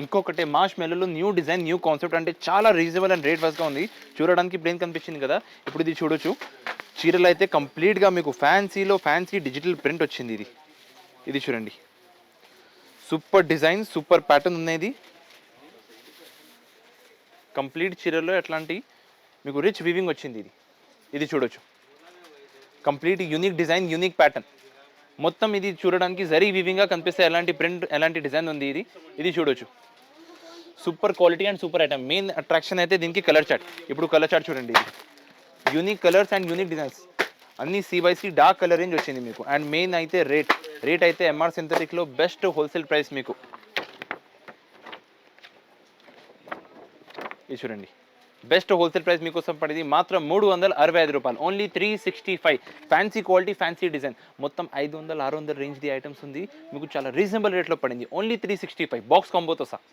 ఇంకొకటి మాష్ మెల్లలో new design new concept, అంటే చాలా రీజనబుల్ అండ్ రేట్ వైస్గా ఉంది. చూడడానికి ప్లేన్ కనిపించింది కదా, ఇప్పుడు ఇది చూడొచ్చు. చీరలు అయితే కంప్లీట్గా మీకు ఫ్యాన్సీలో ఫ్యాన్సీ డిజిటల్ ప్రింట్ వచ్చింది. ఇది చూడండి, సూపర్ డిజైన్ సూపర్ ప్యాటర్న్ ఉన్నది. కంప్లీట్ చీరలో ఎట్లాంటి మీకు రిచ్ వీవింగ్ వచ్చింది. ఇది చూడొచ్చు, complete unique design unique pattern. మొత్తం ఇది చూడడానికి జరీ వీవింగ్గా కనిపిస్తే ఎలాంటి ప్రింట్ ఎలాంటి డిజైన్ ఉంది. ఇది చూడొచ్చు, super quality and super item. Main attraction అయితే దీనికి కలర్ చార్ట్. ఇప్పుడు కలర్ చార్ట్ చూడండి, ఇది unique colours and unique designs అన్ని CYC డార్క్ కలర్ రేంజ్ వచ్చింది మీకు. అండ్ మెయిన్ అయితే రేట్ అయితే MR సింథటిక్లో బెస్ట్ హోల్సేల్ ప్రైస్ మీకు. ఇది చూడండి, బెస్ట్ హోల్సేల్ ప్రైస్ మీకోసం పడింది మాత్రం 365 రూపాయలు, only 365. Fancy quality fancy design మొత్తం 500-600 రేంజ్ ది ఐటమ్స్ ఉంది మీకు. చాలా రీజనబుల్ రేట్లో పడింది, ఓన్లీ 365 బాక్స్ కాంబోతో సహా.